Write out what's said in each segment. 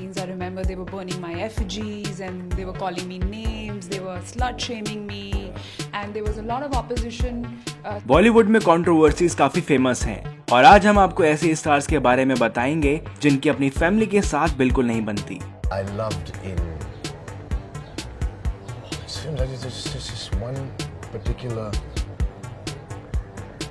scenes. I remember they were burning my effigies and they were calling me names, they were slut shaming me, and there was a lot of opposition. Bollywood में controversies काफी famous हैं और आज हम आपको ऐसे stars के बारे में बताएंगे जिनकी अपनी फैमिली के साथ बिल्कुल नहीं बनती। I loved in just one particular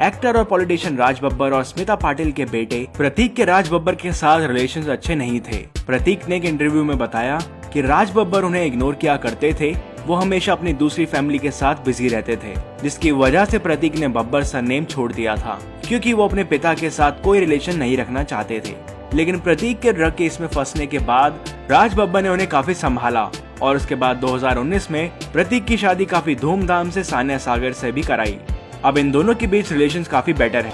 actor और पॉलिटिशियन राज बब्बर और स्मिता पाटिल के बेटे प्रतीक के राज बब्बर के साथ रिलेशंस अच्छे नहीं थे। प्रतीक ने एक इंटरव्यू में बताया कि राज बब्बर उन्हें इग्नोर किया करते थे, वो हमेशा अपनी दूसरी फैमिली के साथ बिजी रहते थे, जिसकी वजह से प्रतीक ने बब्बर सरनेम छोड़ दिया था क्योंकि वो अपने पिता के साथ कोई रिलेशन नहीं रखना चाहते थे। लेकिन प्रतीक के ड्रग केस में फंसने के बाद राज बब्बर ने उन्हें काफी संभाला और उसके बाद 2019 में प्रतीक की शादी काफी धूमधाम से सान्या सागर से भी कराई। अब इन दोनों के बीच रिलेशंस काफी बेटर है।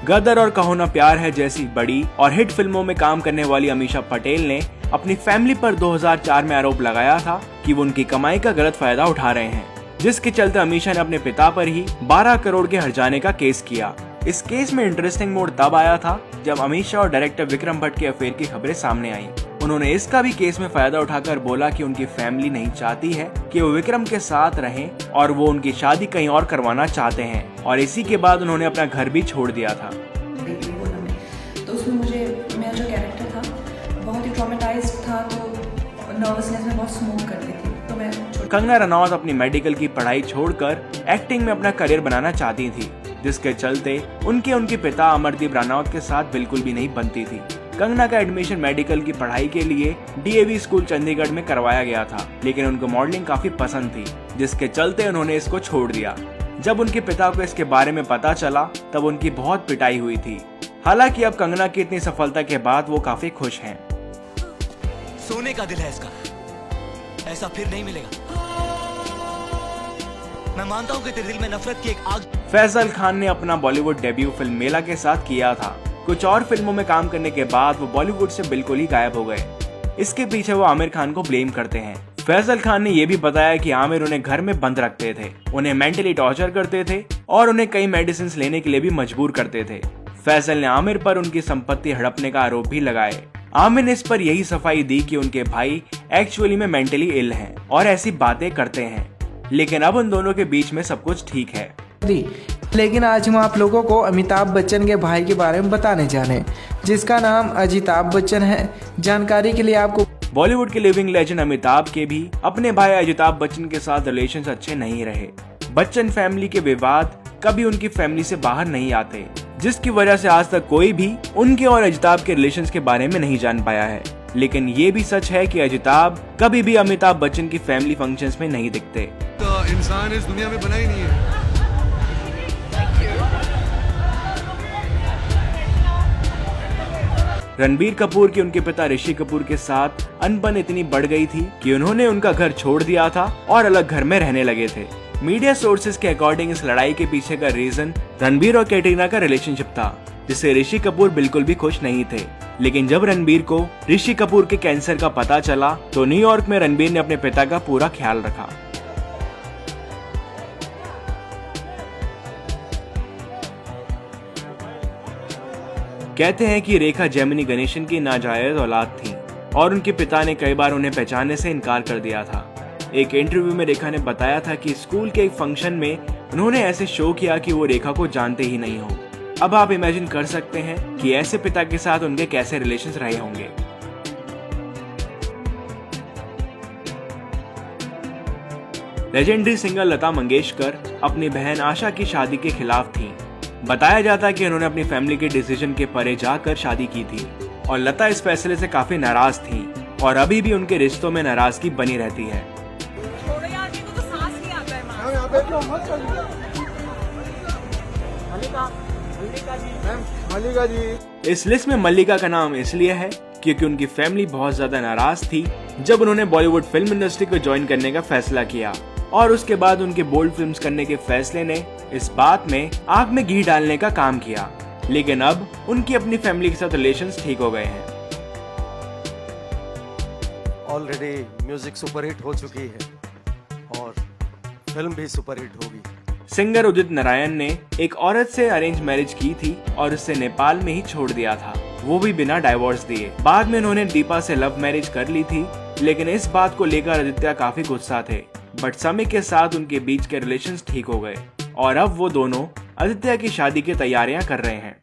गदर और कहो ना प्यार है जैसी बड़ी और हिट फिल्मों में काम करने वाली अमीषा पटेल ने अपनी फैमिली पर 2004 में आरोप लगाया था कि वो उनकी कमाई का गलत फायदा उठा रहे हैं, जिसके चलते अमीषा ने अपने पिता पर ही 12 करोड़ के हर्जाने का केस किया। इस केस में इंटरेस्टिंग मोड़ तब आया था जब अमीषा और डायरेक्टर विक्रम भट्ट के अफेयर की खबरें सामने आई। उन्होंने इसका भी केस में फायदा उठाकर बोला कि उनकी फैमिली नहीं चाहती है कि वो विक्रम के साथ रहें और वो उनकी शादी कहीं और करवाना चाहते हैं, और इसी के बाद उन्होंने अपना घर भी छोड़ दिया था। तो उसमें मुझे मेरा जो कैरेक्टर था बहुत ही ट्रॉमेटाइज्ड था, तो नर्वसनेस में बहुत स्मोक करती थी, तो मैं कंगना रनौत अपनी मेडिकल की पढ़ाई छोड़कर एक्टिंग में अपना करियर बनाना चाहती थी, जिसके चलते उनके पिता अमरदीप रानौत के साथ बिल्कुल भी नहीं बनती थी। कंगना का एडमिशन मेडिकल की पढ़ाई के लिए डीएवी स्कूल चंडीगढ़ में करवाया गया था, लेकिन उनको मॉडलिंग काफी पसंद थी, जिसके चलते उन्होंने इसको छोड़ दिया। जब उनके पिता को इसके बारे में पता चला तब उनकी बहुत पिटाई हुई थी। हालांकि अब कंगना की इतनी सफलता के बाद वो काफी खुश हैं। सोने का दिल है इसका, ऐसा फिर नहीं मिलेगा। मैं मानता हूँ कि तेरे दिल में नफरत की एक आग। फैजल खान ने अपना बॉलीवुड डेब्यू फिल्म मेला के साथ किया था। कुछ और फिल्मों में काम करने के बाद वो बॉलीवुड से बिल्कुल ही गायब हो गए। इसके पीछे वो आमिर खान को ब्लेम करते हैं। फैजल खान ने ये भी बताया कि आमिर उन्हें घर में बंद रखते थे, उन्हें मेंटली टॉर्चर करते थे और उन्हें कई मेडिसिन लेने के लिए भी मजबूर करते थे। फैजल ने आमिर पर उनकी संपत्ति हड़पने का आरोप भी लगाए। आमिर ने इस पर यही सफाई दी कि उनके भाई एक्चुअली में मेंटली इल हैं और ऐसी बातें करते हैं, लेकिन अब उन दोनों के बीच में सब कुछ ठीक है। लेकिन आज हम आप लोगों को अमिताभ बच्चन के भाई के बारे में बताने जाने, जिसका नाम अजिताभ बच्चन है। जानकारी के लिए आपको बॉलीवुड के लिविंग लेजेंड अमिताभ के भी अपने भाई अजिताभ बच्चन के साथ रिलेशंस अच्छे नहीं रहे। बच्चन फैमिली के विवाद कभी उनकी फैमिली से बाहर नहीं आते, जिसकी वजह से आज तक कोई भी उनके और अजिताभ के रिलेशंस के बारे में नहीं जान पाया है। लेकिन ये भी सच है कि अजिताभ कभी भी अमिताभ बच्चन की फैमिली फंक्शंस में नहीं दिखते। तो इंसान इस दुनिया में बना ही नहीं है। रणबीर कपूर की उनके पिता ऋषि कपूर के साथ अनबन इतनी बढ़ गई थी कि उन्होंने उनका घर छोड़ दिया था और अलग घर में रहने लगे थे। मीडिया सोर्सेज के अकॉर्डिंग इस लड़ाई के पीछे का रीजन रणबीर और कैटरीना का रिलेशनशिप था, जिससे ऋषि कपूर बिल्कुल भी खुश नहीं थे। लेकिन जब रणबीर को ऋषि कपूर के कैंसर का पता चला तो न्यूयॉर्क में रणबीर ने अपने पिता का पूरा ख्याल रखा। कहते हैं कि रेखा जेमिनी गणेशन की नाजायज औलाद थी और उनके पिता ने कई बार उन्हें पहचानने से इनकार कर दिया था। एक इंटरव्यू में रेखा ने बताया था कि स्कूल के एक फंक्शन में उन्होंने ऐसे शो किया कि वो रेखा को जानते ही नहीं हो। अब आप इमेजिन कर सकते हैं कि ऐसे पिता के साथ उनके कैसे रिलेशंस रहे होंगे। लेजेंडरी सिंगर लता मंगेशकर अपनी बहन आशा की शादी के खिलाफ थी। बताया जाता है कि उन्होंने अपनी फैमिली के डिसीजन के परे जाकर शादी की थी और लता इस फैसले से काफी नाराज थी और अभी भी उनके रिश्तों में नाराजगी बनी रहती है। मल्लिका जी। इस लिस्ट में मल्लिका का नाम इसलिए है क्योंकि उनकी फैमिली बहुत ज्यादा नाराज थी जब उन्होंने बॉलीवुड फिल्म इंडस्ट्री को ज्वाइन करने का फैसला किया, और उसके बाद उनके बोल्ड फिल्म्स करने के फैसले ने इस बात में आग में घी डालने का काम किया। लेकिन अब उनकी अपनी फैमिली के साथ रिलेशंस ठीक हो गए हैं। ऑलरेडी म्यूजिक सुपरहिट हो चुकी है और फिल्म भी सुपरहिट होगी। सिंगर उदित नारायण ने एक औरत से अरेंज मैरिज की थी और उसे नेपाल में ही छोड़ दिया था, वो भी बिना डाइवोर्स दिए। बाद में उन्होंने दीपा से लव मैरिज कर ली थी, लेकिन इस बात को लेकर आदित्य काफी गुस्सा थे। बट समय के साथ उनके बीच के रिलेशंस ठीक हो गए और अब वो दोनों आदित्य की शादी की तैयारियां कर रहे हैं।